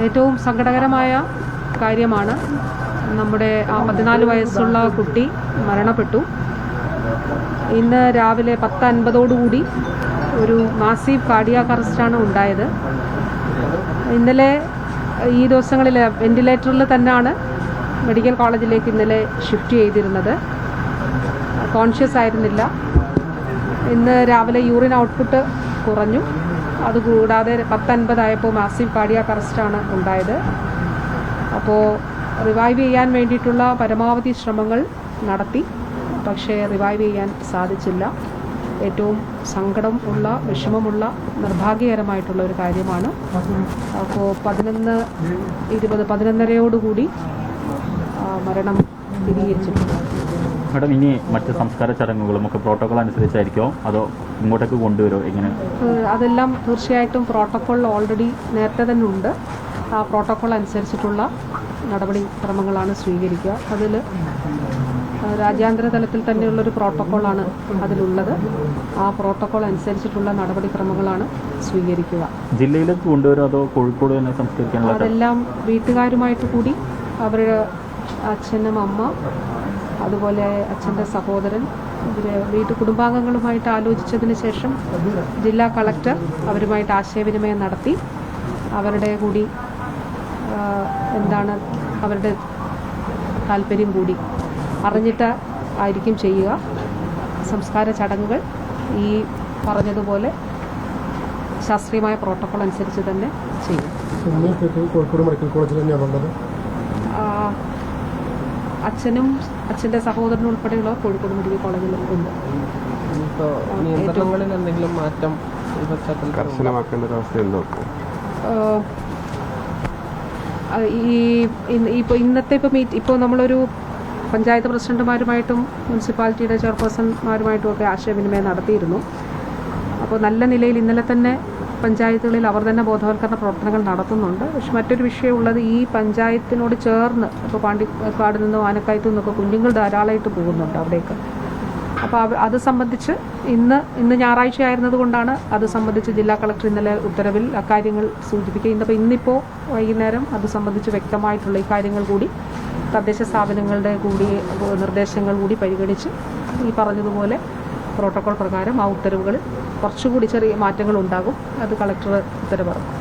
ഏറ്റവും സങ്കടകരമായ കാര്യമാണ്. നമ്മുടെ 14 വയസ്സുള്ള കുട്ടി മരണപ്പെട്ടു. ഇന്ന് രാവിലെ 10:50 ഒരു മാസീവ് കാർഡിയാക് അറസ്റ്റാണ് ഉണ്ടായത്. ഇന്നലെ ഈ ദിവസങ്ങളിൽ വെന്റിലേറ്ററിൽ തന്നെയാണ് മെഡിക്കൽ കോളേജിലേക്ക് ഇന്നലെ ഷിഫ്റ്റ് ചെയ്തിരുന്നത്. കോൺഷ്യസ് ആയിരുന്നില്ല. ഇന്ന് രാവിലെ യൂറിൻ ഔട്ട്പുട്ട് കുറഞ്ഞു. അതുകൂടാതെ 10:50 ആയപ്പോൾ മാസീവ് കാർഡിയാക് അറസ്റ്റാണ് ഉണ്ടായത്. അപ്പോൾ റിവൈവ് ചെയ്യാൻ വേണ്ടിയിട്ടുള്ള പരമാവധി ശ്രമങ്ങൾ നടത്തി. പക്ഷേ റിവൈവ് ചെയ്യാൻ സാധിച്ചില്ല. ഏറ്റവും സങ്കടം ഉള്ള, വിഷമമുള്ള, നിർഭാഗ്യകരമായിട്ടുള്ള ഒരു കാര്യമാണ്. അപ്പോൾ 11:20-11:30 മരണം സ്ഥിരീകരിച്ചിട്ടുണ്ട്. മാഡം, ഇനി മറ്റ് സംസ്കാര ചടങ്ങുകളും ഒക്കെ പ്രോട്ടോകോൾ അനുസരിച്ചായിരിക്കുമോ അതോ ഇങ്ങോട്ടേക്ക് കൊണ്ടുവരുമോ? എങ്ങനെ? അതെല്ലാം തീർച്ചയായിട്ടും പ്രോട്ടോകോൾ ഓൾറെഡി നേരത്തെ തന്നെ ഉണ്ട്. ആ പ്രോട്ടോകോൾ അനുസരിച്ചിട്ടുള്ള നടപടിക്രമങ്ങളാണ് സ്വീകരിക്കുക. അതിൽ രാജ്യാന്തര തലത്തിൽ തന്നെയുള്ളൊരു പ്രോട്ടോക്കോളാണ് അതിലുള്ളത്. ആ പ്രോട്ടോക്കോൾ അനുസരിച്ചിട്ടുള്ള നടപടിക്രമങ്ങളാണ് സ്വീകരിക്കുക. ജില്ലയിലേക്ക് കൊണ്ടുവരും അതോ കോഴിക്കോട് തന്നെ സംസ്കരിക്കാനുള്ള? അതെല്ലാം വീട്ടുകാരുമായിട്ട് കൂടി, അവരുടെ അച്ഛനും അമ്മ, അതുപോലെ അച്ഛൻ്റെ സഹോദരൻ, ഇവർ കുടുംബാംഗങ്ങളുമായിട്ട് ആലോചിച്ചതിന് ശേഷം ജില്ലാ കളക്ടർ അവരുമായിട്ട് ആശയവിനിമയം നടത്തി അവരുടെ കൂടി എന്താണ് അവരുടെ താല്പര്യം കൂടി അറിഞ്ഞിട്ട് ആയിരിക്കും ചെയ്യുക. സംസ്കാര ചടങ്ങുകൾ ഈ പറഞ്ഞതുപോലെ ശാസ്ത്രീയമായ പ്രോട്ടോകോൾ അനുസരിച്ച് തന്നെ ചെയ്യും. കോഴിക്കോട് മെഡിക്കൽ കോളേജിൽ തന്നെയാണുള്ളത്. അച്ഛനും അച്ഛൻ്റെ സഹോദരനും ഉൾപ്പെടെയുള്ളവർ കോഴിക്കോട് മെഡിക്കൽ കോളേജിൽ ഉണ്ട്. നിയന്ത്രണങ്ങളിൽ എന്തെങ്കിലും മാറ്റം കർശനമാക്കേണ്ട ഒരു അവസ്ഥയുണ്ടോ? ഇപ്പോൾ നമ്മളൊരു പഞ്ചായത്ത് പ്രസിഡന്റുമാരുമായിട്ടും മുനിസിപ്പാലിറ്റിയുടെ ചെയർപേഴ്സൺമാരുമായിട്ടും ഒക്കെ ആശയവിനിമയം നടത്തിയിരുന്നു. അപ്പോൾ നല്ല നിലയിൽ ഇന്നലെ തന്നെ പഞ്ചായത്തുകളിൽ അവർ തന്നെ ബോധവൽക്കരണ പ്രവർത്തനങ്ങൾ നടത്തുന്നുണ്ട്. പക്ഷെ മറ്റൊരു വിഷയമുള്ളത്, ഈ പഞ്ചായത്തിനോട് ചേർന്ന് ഇപ്പോൾ പാണ്ടിക്കാട് നിന്നും ആനക്കായത്തു നിന്നൊക്കെ കുഞ്ഞുങ്ങൾ ധാരാളമായിട്ട് പോകുന്നുണ്ട് അവിടേക്ക്. അപ്പോൾ അത് സംബന്ധിച്ച് ഇന്ന് ഞായറാഴ്ച ആയിരുന്നത് കൊണ്ടാണ് അത് സംബന്ധിച്ച് ജില്ലാ കളക്ടർ ഇന്നലെ ഉത്തരവിൽ അക്കാര്യങ്ങൾ സൂചിപ്പിക്കുക. ഇന്നിപ്പോൾ വൈകുന്നേരം അത് സംബന്ധിച്ച് വ്യക്തമായിട്ടുള്ള ഈ കാര്യങ്ങൾ കൂടി തദ്ദേശ സ്ഥാപനങ്ങളുടെ കൂടി നിർദ്ദേശങ്ങൾ കൂടി പരിഗണിച്ച് ഈ പറഞ്ഞതുപോലെ പ്രോട്ടോകോൾ പ്രകാരം ആ ഉത്തരവുകളിൽ കുറച്ചുകൂടി ചെറിയ മാറ്റങ്ങൾ ഉണ്ടാകും. അത് കളക്ടർ ഉത്തരവിറക്കും.